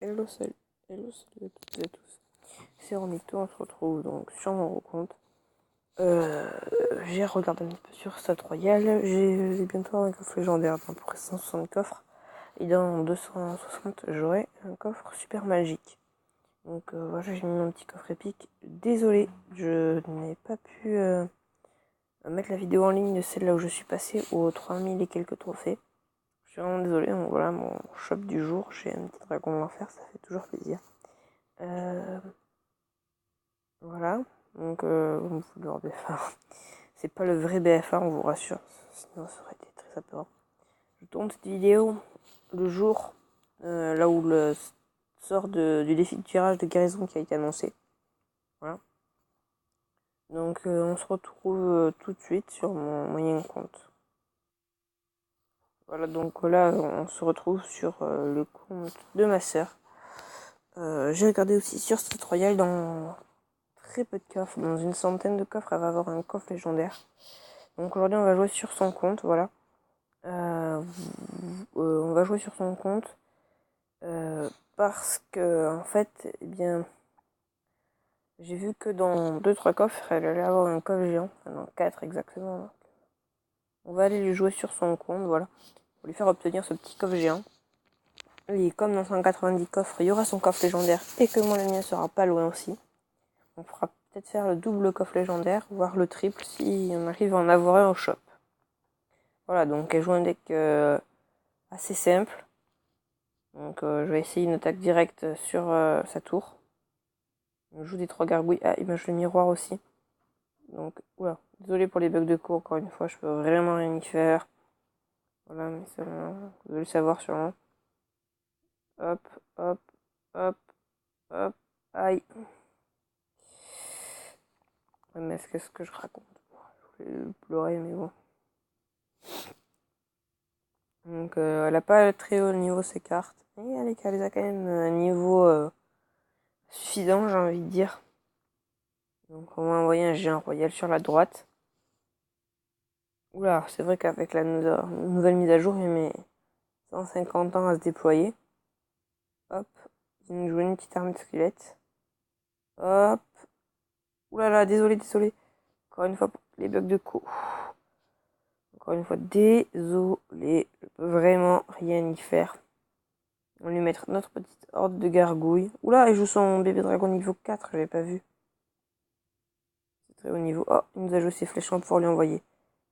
Hello, salut à toutes et à tous. C'est Romito, on se retrouve donc sur mon compte. J'ai regardé un petit peu sur Stat Royal. J'ai bientôt un coffre légendaire dans à peu près 160 coffres. Et dans 260, j'aurai un coffre super magique. Donc voilà, j'ai mis mon petit coffre épique. Désolé, je n'ai pas pu mettre la vidéo en ligne de celle-là où je suis passé aux 3000 et quelques trophées. Je suis vraiment désolé, donc voilà mon shop du jour. J'ai un petit dragon d'enfer, ça fait toujours plaisir. Voilà, donc vous le BFA. C'est pas le vrai BFA, on vous rassure, sinon ça aurait été très apeurant. Je tourne cette vidéo le jour là où le sort du défi de tirage de guérison qui a été annoncé. Voilà. Donc on se retrouve tout de suite sur mon moyen compte. Voilà, donc là on se retrouve sur le compte de ma sœur. J'ai regardé aussi sur Stat Royal dans très peu de coffres, dans une centaine de coffres, elle va avoir un coffre légendaire. Donc aujourd'hui on va jouer sur son compte, voilà. On va jouer sur son compte parce que en fait, eh bien, j'ai vu que dans 2-3 coffres, elle allait avoir un coffre géant, enfin dans 4 exactement. Donc, on va aller lui jouer sur son compte, voilà, pour lui faire obtenir ce petit coffre géant. Et comme dans 190 coffres, il y aura son coffre légendaire et que moi le mien sera pas loin aussi, on pourra peut-être faire le double coffre légendaire, voire le triple si on arrive à en avoir un au shop. Voilà, donc elle joue un deck assez simple. Donc je vais essayer une attaque directe sur sa tour. Je joue des 3 gargouilles. Ah, il mange le miroir aussi. Donc, oula, désolé pour les bugs de cours, encore une fois, je peux vraiment rien y faire. Voilà, mais ça, vous devez le savoir sûrement. Hop, hop, hop, hop, aïe. Mais qu'est-ce que je raconte? Je voulais pleurer, mais bon. Donc, elle a pas très haut niveau ses cartes. Et elle a quand même un niveau suffisant, j'ai envie de dire. Donc, on va envoyer un géant royal sur la droite. Oula, c'est vrai qu'avec la nouvelle mise à jour, il met 150 ans à se déployer. Hop, il nous joue une petite armée de squelettes. Hop. Oulala, désolé. Encore une fois pour les bugs de co. Encore une fois, désolé. Je peux vraiment rien y faire. On va lui mettre notre petite horde de gargouilles. Oula, il joue son bébé dragon niveau 4, j'avais pas vu. C'est très haut niveau. Oh, il nous a joué ses flèches pour lui envoyer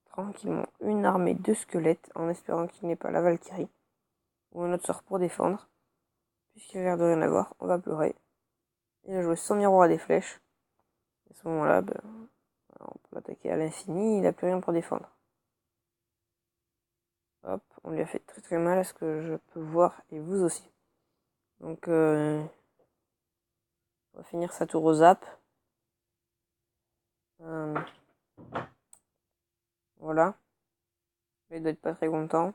tranquillement une armée de squelettes en espérant qu'il n'ait pas la Valkyrie. Ou un autre sort pour défendre. Puisqu'il a l'air de rien avoir, on va pleurer. Il a joué son miroir à des flèches. À ce moment-là, on peut l'attaquer à l'infini, il n'a plus rien pour défendre. Hop, on lui a fait très très mal à ce que je peux voir, et vous aussi. Donc, on va finir sa tour au zap. Voilà. Il doit être pas très content.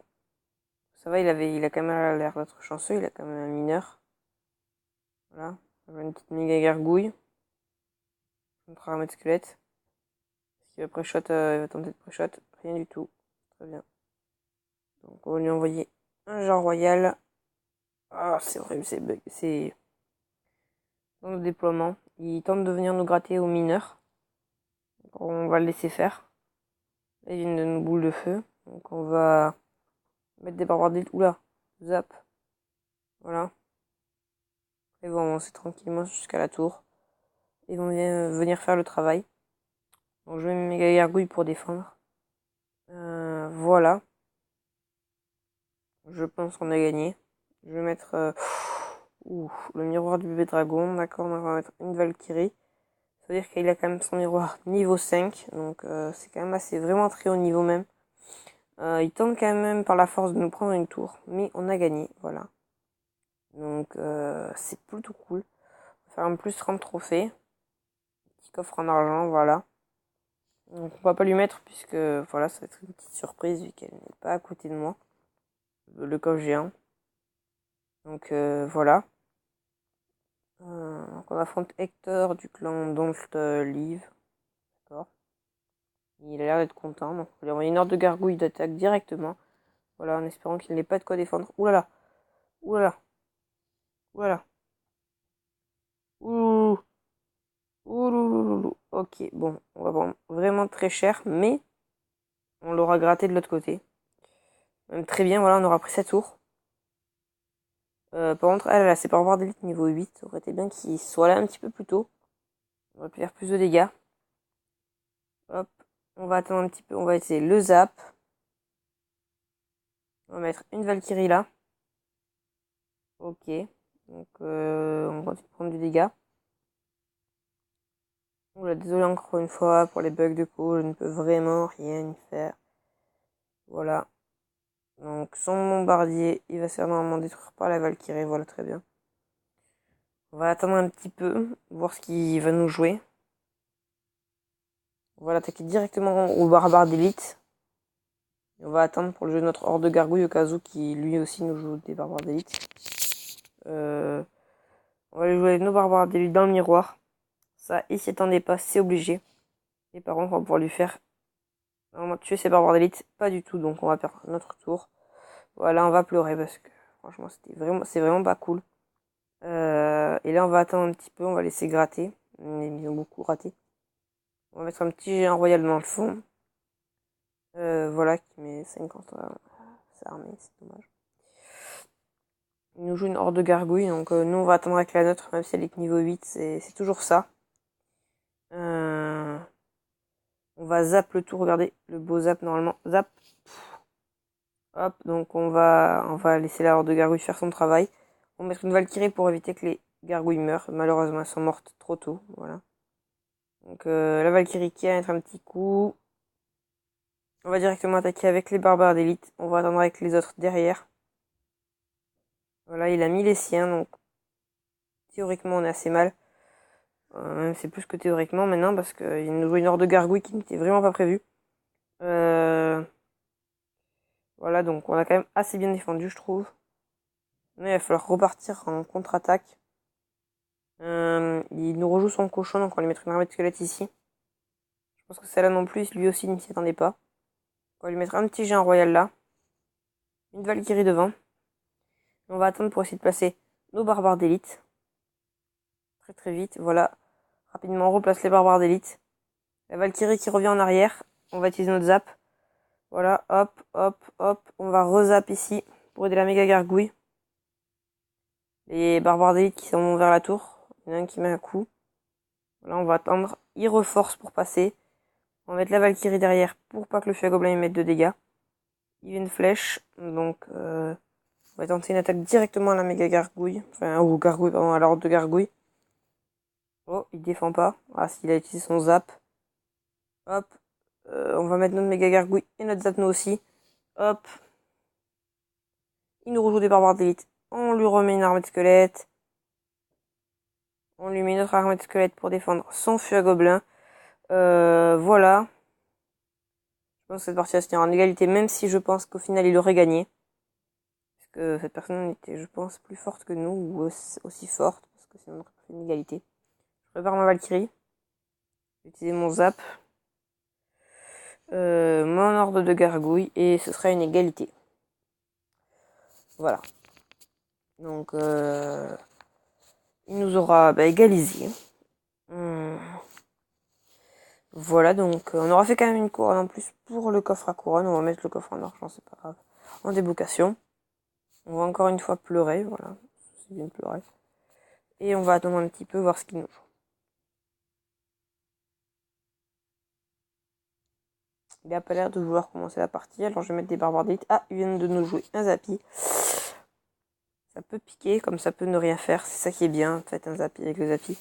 Ça va, il a quand même l'air d'être chanceux, il a quand même un mineur. Voilà. Une petite méga gargouille. On fera un mètre squelette. Est-ce qu'il va pré-shot, il va tenter de pré-shot? Rien du tout. Très bien. Donc on va lui envoyer un genre royal. Ah, c'est horrible, c'est dans le déploiement. Il tente de venir nous gratter aux mineurs. Donc on va le laisser faire. Là, il vient de nous boule de feu. Donc on va mettre des barbares d'élite. Oula, zap. Voilà. Ils vont avancer tranquillement jusqu'à la tour. Ils vont venir faire le travail. Donc je mets mes méga gargouilles pour défendre. Voilà. Je pense qu'on a gagné. Je vais mettre le miroir du bébé dragon. D'accord, on va mettre une Valkyrie. Ça veut dire qu'il a quand même son miroir niveau 5. Donc c'est quand même assez vraiment très haut niveau même. Il tente quand même par la force de nous prendre une tour. Mais on a gagné, voilà. Donc c'est plutôt cool. On va faire un plus 30 trophées. Petit coffre en argent, voilà. Donc on va pas lui mettre puisque voilà, ça va être une petite surprise vu qu'elle n'est pas à côté de moi. Le coffre géant. Donc voilà. Donc on affronte Hector du clan Don't Live. D'accord. Il a l'air d'être content. Donc on lui envoie une horde de gargouilles d'attaque directement. Voilà, en espérant qu'il n'ait pas de quoi défendre. Oulala. Oulala. Oulala. Ok, bon, on va prendre vraiment très cher, mais on l'aura gratté de l'autre côté. Même très bien, voilà, on aura pris 7 tours. Par contre, elle a ses barbares d'élite niveau 8. Ça aurait été bien qu'il soit là un petit peu plus tôt. On aurait pu faire plus de dégâts. Hop, on va attendre un petit peu, on va essayer le zap. On va mettre une Valkyrie là. Ok, donc on continue de prendre du dégât. Oula, désolé encore une fois pour les bugs de co, je ne peux vraiment rien y faire. Voilà. Donc son bombardier, il va se faire normalement détruire par la Valkyrie, voilà très bien. On va attendre un petit peu, voir ce qu'il va nous jouer. On va l'attaquer directement au barbare d'élite. On va attendre pour le jeu de notre horde de gargouille au cas où qui lui aussi nous joue des barbares d'élite. On va aller jouer nos barbares d'élite dans le miroir. Ça, il s'y attendait pas, c'est obligé. Et par contre, on va pouvoir lui faire normalement tuer ses barbares d'élite. Pas du tout, donc on va perdre notre tour. Voilà, on va pleurer parce que franchement, c'est vraiment pas cool. Et là, on va attendre un petit peu, on va laisser gratter. Ils ont beaucoup raté. On va mettre un petit géant royal dans le fond. Voilà, qui met 50 sa armée, c'est dommage. Il nous joue une horde de gargouilles, donc nous on va attendre avec la nôtre, même si elle est que niveau 8, c'est toujours ça. On va zap le tout, regardez, le beau zap normalement. Zap. Hop, donc on va laisser la horde de gargouilles faire son travail. On va mettre une Valkyrie pour éviter que les gargouilles meurent. Malheureusement, elles sont mortes trop tôt, voilà. Donc la Valkyrie qui va mettre un petit coup. On va directement attaquer avec les barbares d'élite. On va attendre avec les autres derrière. Voilà, il a mis les siens, donc théoriquement on est assez mal. Même c'est plus que théoriquement maintenant parce qu'il nous joue une horde de gargouilles qui n'était vraiment pas prévue. Voilà, donc on a quand même assez bien défendu, je trouve. Mais il va falloir repartir en contre-attaque. Il nous rejoue son cochon, donc on va lui mettre une armée de squelettes ici. Je pense que celle-là non plus, lui aussi ne s'y attendait pas. On va lui mettre un petit géant royal là. Une Valkyrie devant. On va attendre pour essayer de placer nos barbares d'élite. Très très vite, voilà. Rapidement, on replace les barbares d'élite. La Valkyrie qui revient en arrière. On va utiliser notre zap. Voilà, hop, hop, hop. On va rezap ici pour aider la méga gargouille. Les barbares d'élite qui sont vers la tour. Il y en a un qui met un coup. Voilà, on va attendre. Il reforce pour passer. On va mettre la Valkyrie derrière pour pas que le feu à gobelin mette de dégâts. Il y a une flèche. Donc, on va tenter une attaque directement à la méga gargouille. Enfin, ou gargouille, pardon, à la horde de gargouille. Oh, il défend pas. Ah, s'il a utilisé son zap. Hop. On va mettre notre méga gargouille et notre zap nous aussi. Hop. Il nous rejoue des barbares d'élite. On lui remet une armée de squelettes. On lui met notre armée de squelettes pour défendre son feu à gobelin. Voilà. Je pense que cette partie va se tenir en égalité, même si je pense qu'au final il aurait gagné. Parce que cette personne était, je pense, plus forte que nous, ou aussi forte, parce que sinon on aurait fait une égalité. Je prépare ma Valkyrie. Je vais utiliser mon zap. Mon ordre de gargouille, et ce sera une égalité. Voilà. Donc, il nous aura égalisé. Voilà, donc on aura fait quand même une couronne en plus pour le coffre à couronne. On va mettre le coffre en argent, c'est pas grave. En déblocation. On va encore une fois pleurer, voilà. C'est bien de pleurer. Et on va attendre un petit peu, voir ce qu'il nous joue. Il a pas l'air de vouloir commencer la partie, alors je vais mettre des barbares d'élite. Ah, ils viennent de nous jouer un zappy. Ça peut piquer, comme ça peut ne rien faire. C'est ça qui est bien, en fait, un zappy avec le zappy.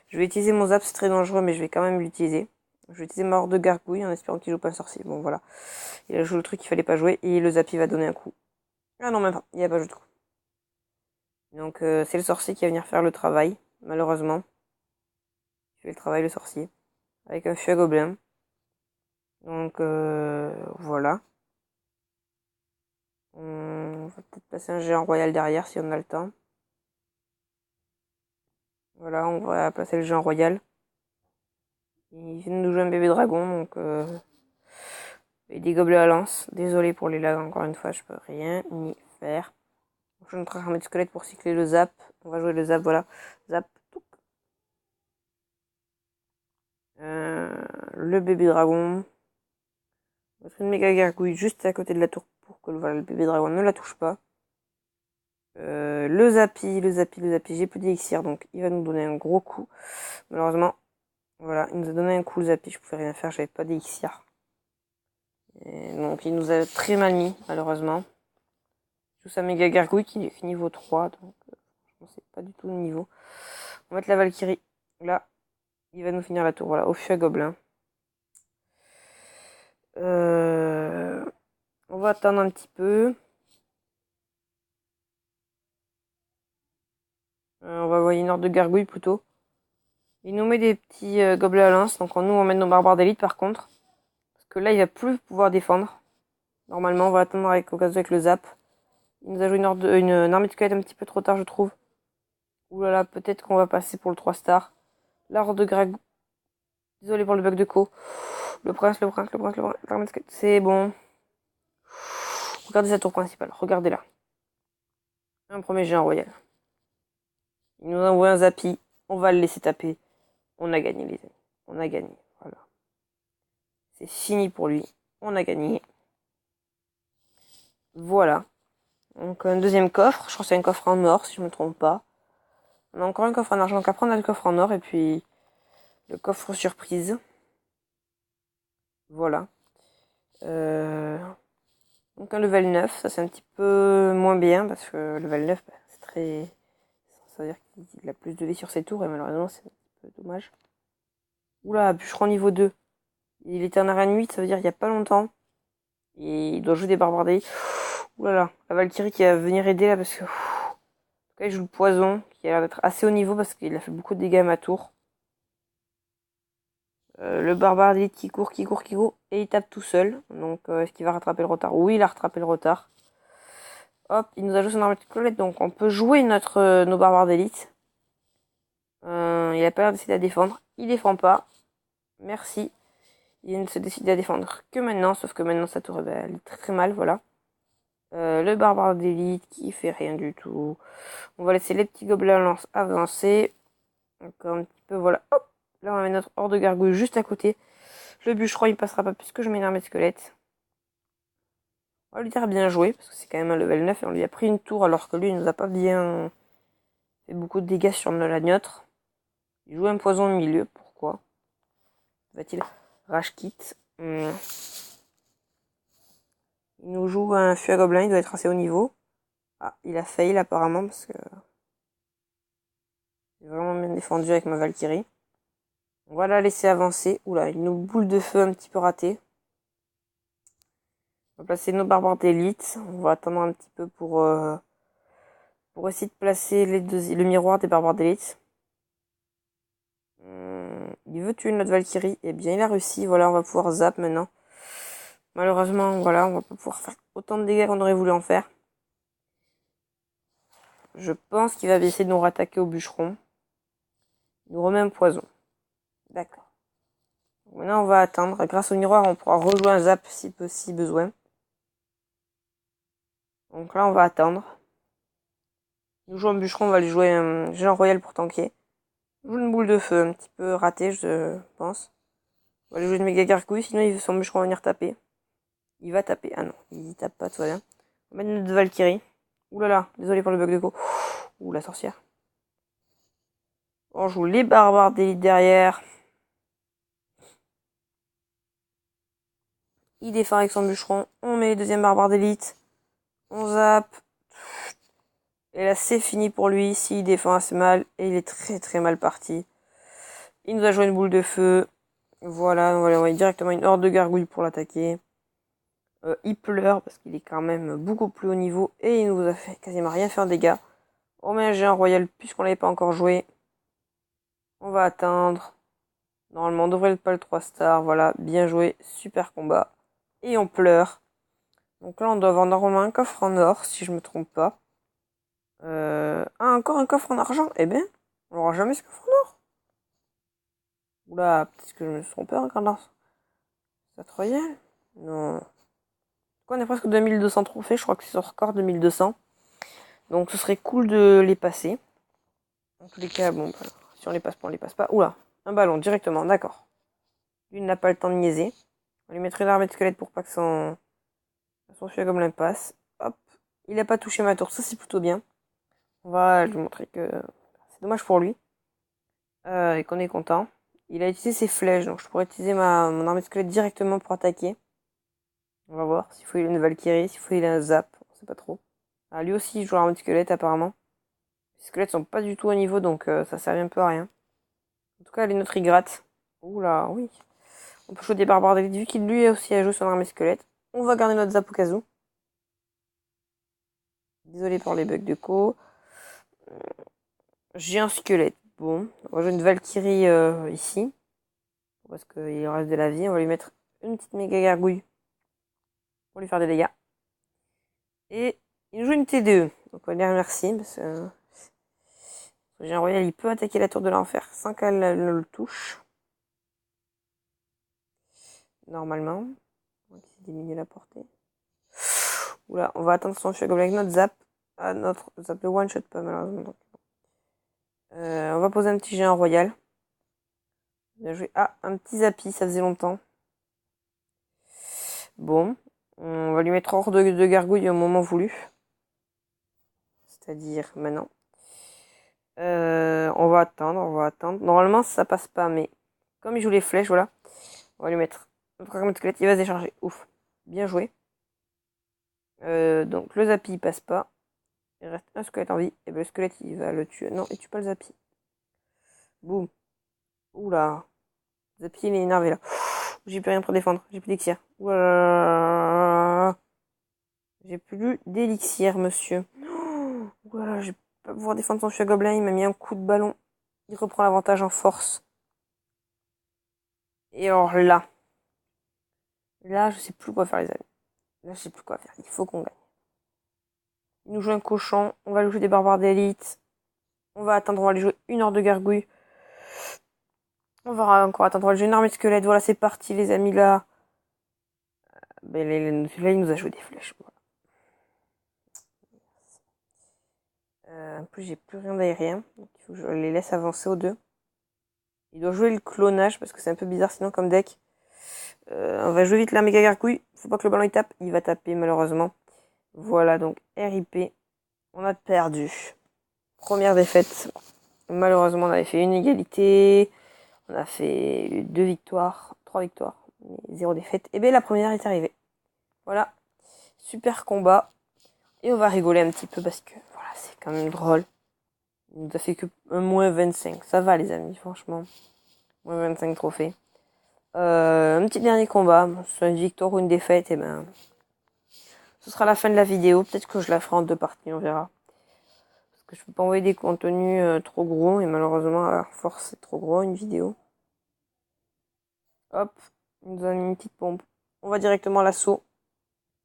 Je vais utiliser mon zap, c'est très dangereux, mais je vais quand même l'utiliser. Je vais utiliser ma horde de gargouille en espérant qu'il joue pas un sorcier. Bon, voilà. Il a joué le truc qu'il fallait pas jouer, et le zappy va donner un coup. Ah non, même pas, il a pas joué de coup. Donc, c'est le sorcier qui va venir faire le travail, malheureusement. Il fait le travail, le sorcier. Avec un feu à gobelin. Donc, voilà. On va peut-être passer un géant royal derrière si on a le temps. Voilà, on va placer le géant royal. Il vient de nous jouer un bébé dragon, donc et des gobelets à lance. Désolé pour les lags, encore une fois, je peux rien y faire. Je vais notre armée de squelette pour cycler le zap. On va jouer le zap, voilà. Zap. Le bébé dragon. On va mettre une méga gargouille juste à côté de la tour pour que le bébé dragon ne la touche pas. Le Zappy. J'ai plus d'élixir, donc il va nous donner un gros coup. Malheureusement, voilà, il nous a donné un coup le Zappy, je pouvais rien faire, j'avais pas d'élixir. Donc il nous a très mal mis, malheureusement. Tout sa méga gargouille qui est niveau 3, donc je ne sais pas du tout le niveau. On va mettre la Valkyrie. Là, il va nous finir la tour. Voilà, Ophia Gobelin. On va attendre un petit peu. On va envoyer une horde de gargouilles plutôt. Il nous met des petits gobelins à lance. Donc nous, on met nos barbares d'élite par contre. Parce que là, il va plus pouvoir défendre. Normalement, on va attendre au cas où avec le zap. Il nous a joué une armée de squelette un petit peu trop tard, je trouve. Ouh là là, peut-être qu'on va passer pour le 3 stars. La horde de Greg. Désolé pour le bug de co. Le prince. C'est bon. Regardez sa tour principale. Regardez-la. Un premier géant royal. Il nous envoie un Zappy. On va le laisser taper. On a gagné, les amis. On a gagné. Voilà. C'est fini pour lui. On a gagné. Voilà. Donc un deuxième coffre. Je crois que c'est un coffre en or, si je ne me trompe pas. On a encore un coffre en argent. Donc après, on a le coffre en or. Et puis, le coffre surprise. Voilà. Donc un level 9. Ça, c'est un petit peu moins bien. Parce que le level 9, c'est très... Ça veut dire qu'il a plus de vie sur ses tours. Et malheureusement, c'est un petit peu dommage. Oula, bûcheron niveau 2. Il était en arène 8, ça veut dire il n'y a pas longtemps. Et il doit jouer des barbares d'élite. Oulala, la Valkyrie qui va venir aider là parce que... En tout cas, il joue le poison, qui a l'air d'être assez haut niveau parce qu'il a fait beaucoup de dégâts à ma tour. Le barbare d'élite qui court, et il tape tout seul. Donc, est-ce qu'il va rattraper le retard? Oui, il a rattrapé le retard. Hop, il nous a joué son arme de colette, donc on peut jouer nos barbares d'élite. Il a pas l'air d'essayer à défendre. Il défend pas. Merci. Il ne se décide à défendre que maintenant, sauf que maintenant sa tour elle est très mal, voilà. Le barbare d'élite qui fait rien du tout. On va laisser les petits gobelins avancer. Encore un petit peu, voilà. Hop, là on va mettre notre horde de gargouilles juste à côté. Le bûcheron il passera pas puisque je mets une armée de squelettes. On va lui dire bien joué, parce que c'est quand même un level 9 et on lui a pris une tour alors que lui il nous a pas bien fait beaucoup de dégâts sur la nôtre. Il joue un poison au milieu, pourquoi va-t-il rage kit? Il nous joue un fût à gobelin, il doit être assez haut niveau. Ah, il a fail apparemment parce que j'ai vraiment bien défendu avec ma Valkyrie. On va la laisser avancer. Oula, une boule de feu un petit peu ratée. On va placer nos barbares d'élite. On va attendre un petit peu pour essayer de placer le miroir des barbares d'élite. Il veut tuer notre Valkyrie. Eh bien, il a réussi. Voilà, on va pouvoir zap maintenant. Malheureusement, voilà, on va pas pouvoir faire autant de dégâts qu'on aurait voulu en faire. Je pense qu'il va essayer de nous rattaquer au bûcheron. Il nous remet un poison. D'accord. Maintenant, on va attendre. Grâce au miroir, on pourra rejouer un zap si besoin. Donc là, on va attendre. Nous jouons un bûcheron, on va lui jouer un géant royal pour tanker. On joue une boule de feu, un petit peu ratée, je pense. On va lui jouer une méga gargouille, sinon son bûcheron va venir taper. Il va taper. Ah non, il tape pas, tout va bien. On va mettre notre Valkyrie. Ouh là là, désolé pour le bug de go. Ouh, la sorcière. On joue les barbares d'élite derrière. Il défend avec son bûcheron. On met les deuxièmes barbares d'élite. On zappe. Et là, c'est fini pour lui. S'il défend assez mal. Et il est très très mal parti. Il nous a joué une boule de feu. Voilà, on va lui envoyer directement une horde de gargouilles pour l'attaquer. Il pleure parce qu'il est quand même beaucoup plus haut niveau. Et il nous a fait quasiment rien fait en dégâts. On met un géant royal puisqu'on l'avait pas encore joué. On va attendre. Normalement, on devrait pas le 3 stars. Voilà, bien joué. Super combat. Et on pleure. Donc là, on doit avoir normalement un coffre en or, si je me trompe pas. Encore un coffre en argent. Eh ben, on n'aura jamais ce coffre en or. Oula, peut-être que je me suis trompé en regardant ça. Royal. Non. On est presque 2200 trophées. Je crois que c'est sur score 2200. Donc ce serait cool de les passer. En tous les cas, bon, bah, si on les passe pas, on les passe pas. Oula, un ballon directement, d'accord. Lui, il n'a pas le temps de niaiser. On va lui mettre une armée de squelettes pour pas que son feu gobelin passe. Hop. Il n'a pas touché ma tour. Ça, c'est plutôt bien. On va lui montrer que c'est dommage pour lui. Et qu'on est content. Il a utilisé ses flèches, donc je pourrais utiliser mon armée de squelettes directement pour attaquer. On va voir s'il faut il a une Valkyrie, s'il faut il a un zap, on sait pas trop. Ah, lui aussi il joue l'armée de squelettes apparemment. Les squelettes sont pas du tout au niveau, donc ça sert un peu à rien. En tout cas, les nôtres ils grattent. Oula, oui. On peut jouer des barbares d'élite, vu qu'il lui aussi a joué son armée squelette. On va garder notre zap au cas où. Désolé pour les bugs de co. J'ai un squelette. Bon, on va jouer une Valkyrie ici. Parce qu'il reste de la vie. On va lui mettre une petite méga gargouille pour lui faire des dégâts. Et il joue une TDE. Donc on va dire merci. Parce que j'ai un royal, il peut attaquer la tour de l'enfer sans qu'elle le touche. Normalement. On va diminuer la portée. Oula, on va attendre son feu gobelin avec notre zap. Ah, notre zap de one shot pas malheureusement. On va poser un petit géant royal. Bien joué. Ah, un petit zappy, ça faisait longtemps. Bon. On va lui mettre hors de gargouille au moment voulu. C'est-à-dire maintenant. On va attendre. Normalement, ça passe pas, mais comme il joue les flèches, voilà. On va lui mettre un programme de squelette, il va se décharger. Ouf. Bien joué. Donc le zappy, il passe pas. Il reste un squelette en vie. Et ben le squelette, il va le tuer. Non, il tue pas le zappy. Boum. Oula. Zappy, il est énervé là. J'ai plus rien pour défendre. J'ai plus d'élixir. J'ai plus d'élixir, monsieur. Voilà, je vais pas pouvoir défendre son chien gobelin. Il m'a mis un coup de ballon. Il reprend l'avantage en force. Et alors là. Là, je sais plus quoi faire, les amis. Là, je sais plus quoi faire. Il faut qu'on gagne. Il nous joue un cochon. On va lui jouer des barbares d'élite. On va attendre. On va lui jouer une heure de gargouille. On va encore attendre. On va lui jouer une armée de squelettes. Voilà, c'est parti, les amis, là. Ben, là, il nous a joué des flèches. Voilà. En plus, j'ai plus rien d'aérien. Donc, il faut que je les laisse avancer aux deux. Il doit jouer le clonage parce que c'est un peu bizarre sinon comme deck. On va jouer vite la méga gargouille. Faut pas que le ballon il tape. Il va taper malheureusement. Voilà donc RIP. On a perdu. Première défaite. Malheureusement on avait fait une égalité. On a fait 2 victoires. 3 victoires. Mais 0 défaite. Et bien la première est arrivée. Voilà. Super combat. Et on va rigoler un petit peu parce que voilà c'est quand même drôle. Il nous a fait que un moins 25. Ça va les amis franchement. Moins 25 trophées. Un petit dernier combat, soit une victoire ou une défaite, et ben ce sera la fin de la vidéo. Peut-être que je la ferai en 2 parties, on verra. Parce que je peux pas envoyer des contenus trop gros, et malheureusement à force c'est trop gros une vidéo. Hop, il nous a mis une petite pompe. On va directement à l'assaut.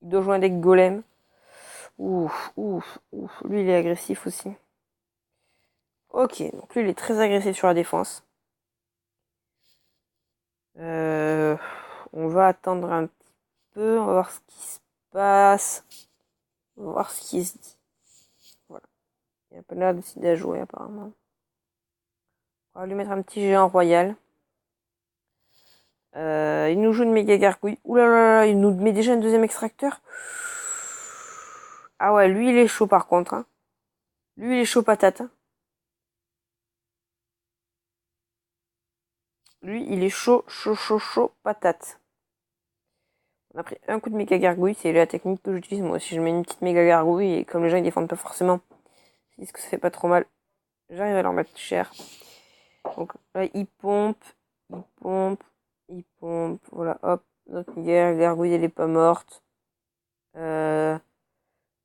Il doit jouer un deck golem. Ouf. Lui il est agressif aussi. Ok, donc lui il est très agressif sur la défense. On va attendre un petit peu, on va voir ce qui se passe. On va voir ce qui se dit. Voilà. Il a pas l'air décidé à jouer apparemment. On va lui mettre un petit géant royal. Il nous joue une méga gargouille. Ouh là là, il nous met déjà un deuxième extracteur. Ah ouais, lui il est chaud par contre. Hein. Lui il est chaud patate. Hein. Lui il est chaud patate. On a pris un coup de méga gargouille, c'est la technique que j'utilise moi. Si je mets une petite méga gargouille et comme les gens ils défendent pas forcément, ils disent que ça fait pas trop mal. J'arrive à leur mettre cher. Donc là il pompe. Voilà, hop. Notre méga gargouille elle est pas morte.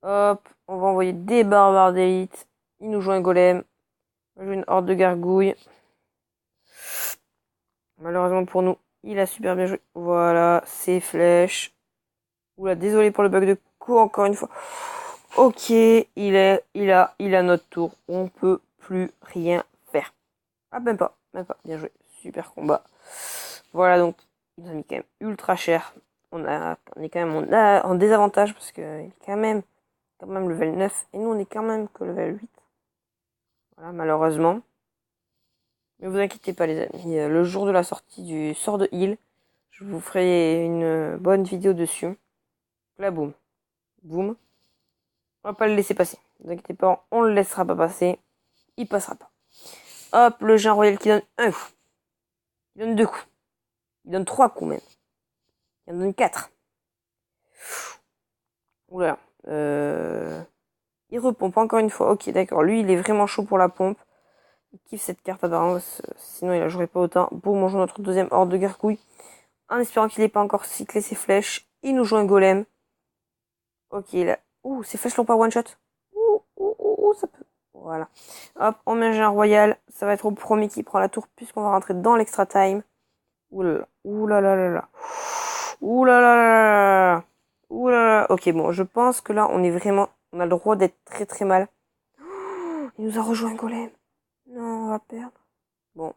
Hop, on va envoyer des barbares d'élite. Il nous joue un golem. On joue une horde de gargouilles. Malheureusement pour nous, il a super bien joué. Voilà, ses flèches. Oula, désolé pour le bug de coup encore une fois. Ok, il a notre tour. On peut plus rien faire. Ah, même pas. Bien joué. Super combat. Voilà, donc, il nous a mis quand même ultra cher. On est quand même en désavantage parce qu'il est quand même level 9. Et nous, on est quand même que level 8. Voilà, malheureusement. Mais vous inquiétez pas, les amis. Le jour de la sortie du sort de heal, Je vous ferai une bonne vidéo dessus. Là, boum. Boum. On va pas le laisser passer. Ne vous inquiétez pas, on le laissera pas passer. Il passera pas. Hop, le géant royal qui donne un coup. Il donne 2 coups. Il donne 3 coups même. Il en donne 4. Oula. Il repompe encore une fois. Ok, d'accord. Lui, il est vraiment chaud pour la pompe. Il kiffe cette carte apparemment. Sinon, il la jouerait pas autant. Boum, on joue notre deuxième horde de gargouilles. En espérant qu'il n'ait pas encore cyclé ses flèches. Il nous joue un golem. Ok, là. Ouh, ses flèches l'ont pas one shot. Ouh, ça peut. Voilà. Hop, on met un géant royal. Ça va être au premier qui prend la tour puisqu'on va rentrer dans l'extra time. Ouh là là. Ouh là là là là. Ouh là là là là. Ouh là là. Ok, bon, je pense que là, on est vraiment... On a le droit d'être très très mal. Il nous a rejoint un golem. Non, on va perdre. Bon,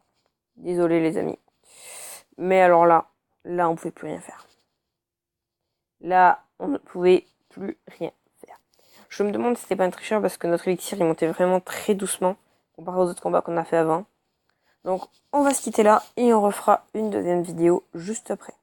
désolé les amis. Mais alors là, on pouvait plus rien faire. Là, on ne pouvait plus rien faire. Je me demande si c'était pas un tricheur parce que notre élixir, il montait vraiment très doucement comparé aux autres combats qu'on a fait avant. Donc, on va se quitter là et on refera une deuxième vidéo juste après.